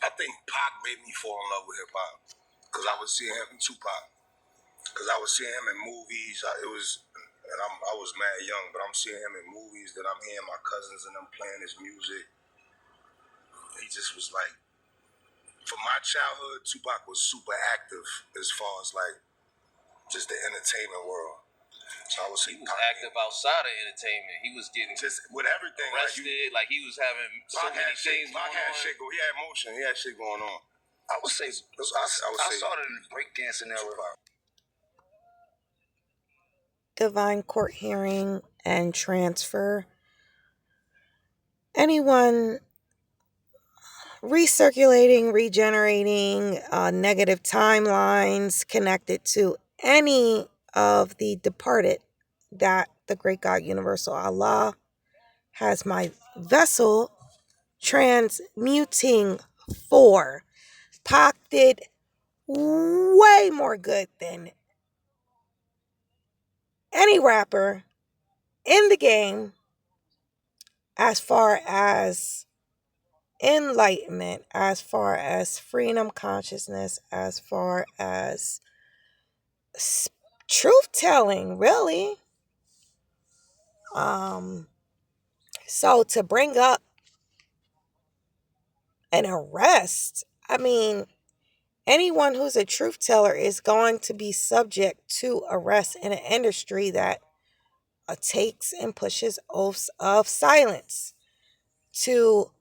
I think Pac made me fall in love with hip hop because I was seeing him in Tupac. Because I was seeing him in movies. I was mad young, but I'm seeing him in movies. That I'm hearing my cousins and them playing his music. He just was like, for my childhood, Tupac was super active as far as like just the entertainment world. So I would say he was active outside of entertainment. He was getting just with everything arrested. Like he was having so many things going on. He had motion. He had shit going on. I would say I started in the breakdancing era. Divine court hearing and transfer. Anyone recirculating, regenerating negative timelines connected to any of the departed that the great God Universal Allah has my vessel transmuting for. Pac did way more good than any rapper in the game as far as enlightenment, as far as freedom consciousness, as far as truth telling, really. So to bring up an arrest, I mean, anyone who's a truth teller is going to be subject to arrest in an industry that takes and pushes oaths of silence to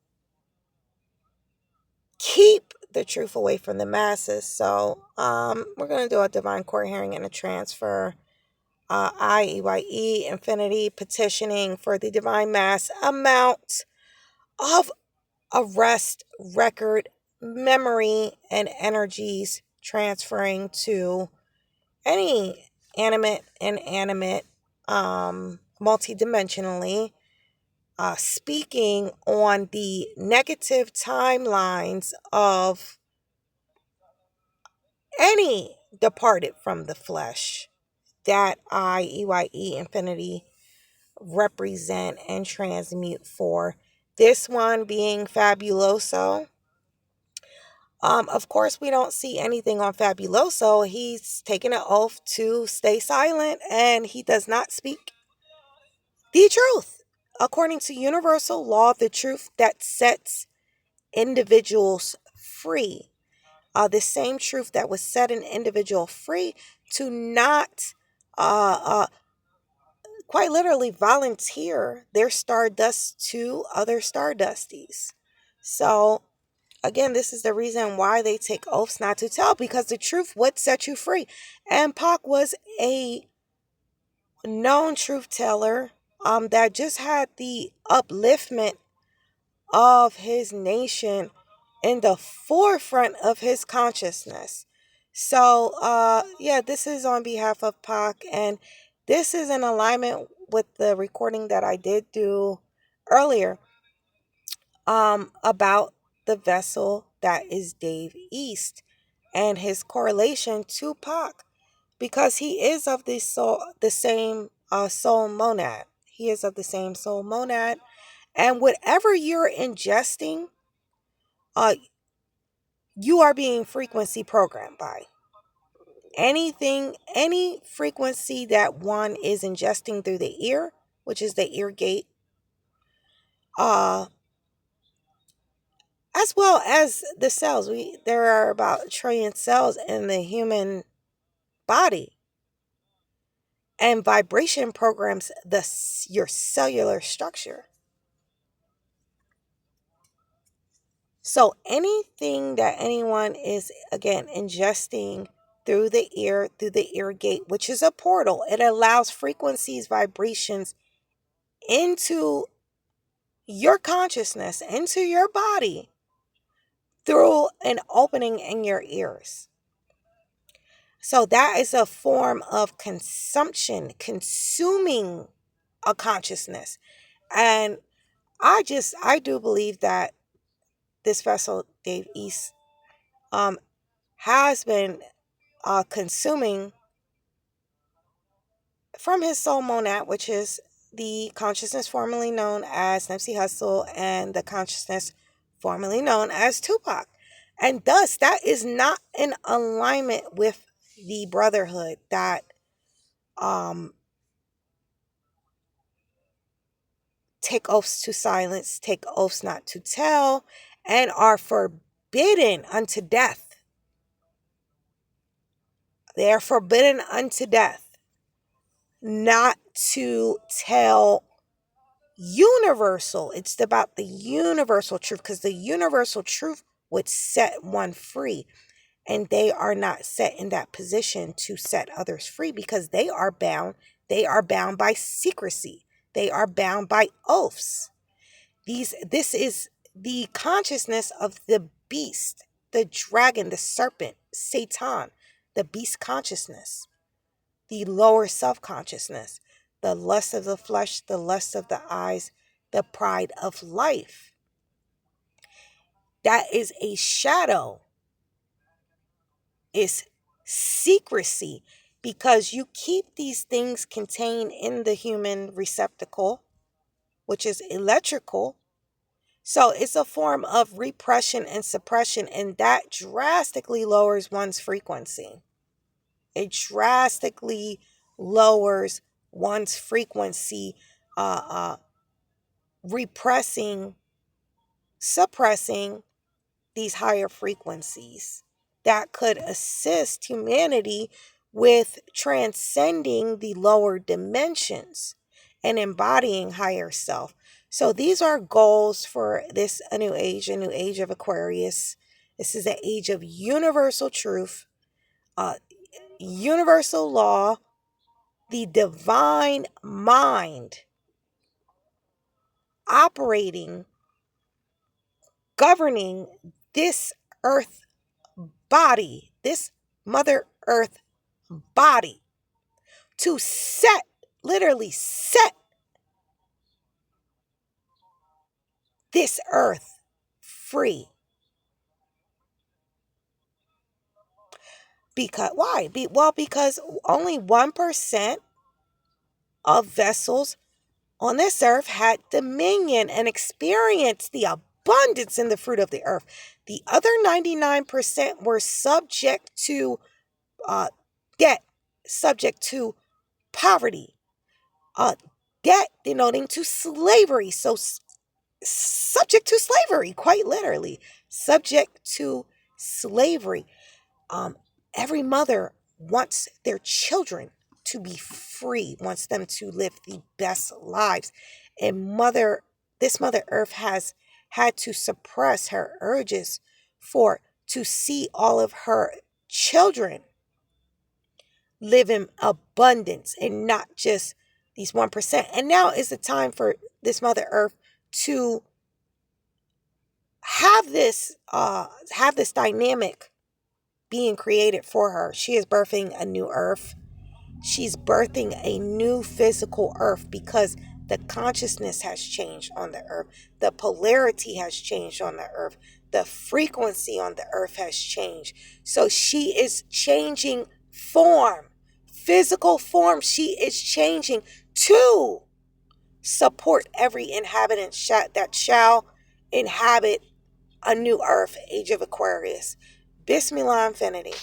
keep the truth away from the masses. So we're going to do a divine court hearing and a transfer. IEYE Infinity petitioning for the divine mass amount of arrest record memory and energies transferring to any animate, inanimate, multidimensionally, speaking on the negative timelines of any departed from the flesh that IEYE Infinity represent and transmute for. This one being Fabulouso. Of course, we don't see anything on Fabulouso. He's taken an oath to stay silent and he does not speak the truth. According to universal law, the truth that sets individuals free. The same truth that would set an individual free to not quite literally volunteer their stardust to other stardusties. So again, this is the reason why they take oaths not to tell, because the truth would set you free. And Pac was a known truth teller that just had the upliftment of his nation in the forefront of his consciousness. So, yeah, this is on behalf of Pac, and this is in alignment with the recording that I did do earlier about the vessel that is Dave East and his correlation to Pac, because he is of the same soul monad. He is of the same soul monad, and whatever you're ingesting, you are being frequency programmed by. Any frequency that one is ingesting through the ear, which is the ear gate, as well as the cells. There are about 1 trillion cells in the human body, and vibration programs your cellular structure. So anything that anyone is, again, ingesting through the ear gate, which is a portal, it allows frequencies, vibrations into your consciousness, into your body through an opening in your ears. So that is a form of consumption, consuming a consciousness. And I do believe that this vessel, Dave East, has been consuming from his soul monad, which is the consciousness formerly known as Nipsey Hussle and the consciousness formerly known as Tupac. And thus, that is not in alignment with the brotherhood that um, take oaths to silence, take oaths not to tell, and are forbidden unto death. They are forbidden unto death not to tell universal. It's about the universal truth, because the universal truth would set one free. And they are not set in that position to set others free because they are bound. They are bound by secrecy. They are bound by oaths. This is the consciousness of the beast, the dragon, the serpent, Satan, the beast consciousness, the lower self consciousness, the lust of the flesh, the lust of the eyes, the pride of life. That is a shadow. It's secrecy, because you keep these things contained in the human receptacle, which is electrical. So it's a form of repression and suppression, and that drastically lowers one's frequency. It drastically lowers one's frequency, uh, uh, repressing, suppressing these higher frequencies that could assist humanity with transcending the lower dimensions and embodying higher self. So these are goals for this a new age of Aquarius. This is an age of universal truth, universal law, the divine mind operating, governing this earth body, this Mother Earth body, to set, literally set this earth free. Because why? Because only 1% of vessels on this earth had dominion and experienced the abundance in the fruit of the earth. The other 99% were subject to uh, debt, subject to poverty, uh, debt denoting to slavery. So subject to slavery, quite literally, subject to slavery. Um, every mother wants their children to be free, wants them to live the best lives. And this Mother Earth has had to suppress her urges for to see all of her children live in abundance and not just these 1%. And now is the time for this Mother Earth to have this dynamic being created for her. She is birthing a new earth. She's birthing a new physical earth because the consciousness has changed on the earth. The polarity has changed on the earth. The frequency on the earth has changed. So she is changing form, physical form. She is changing to support every inhabitant that shall inhabit a new earth, age of Aquarius. Bismillah Infinity.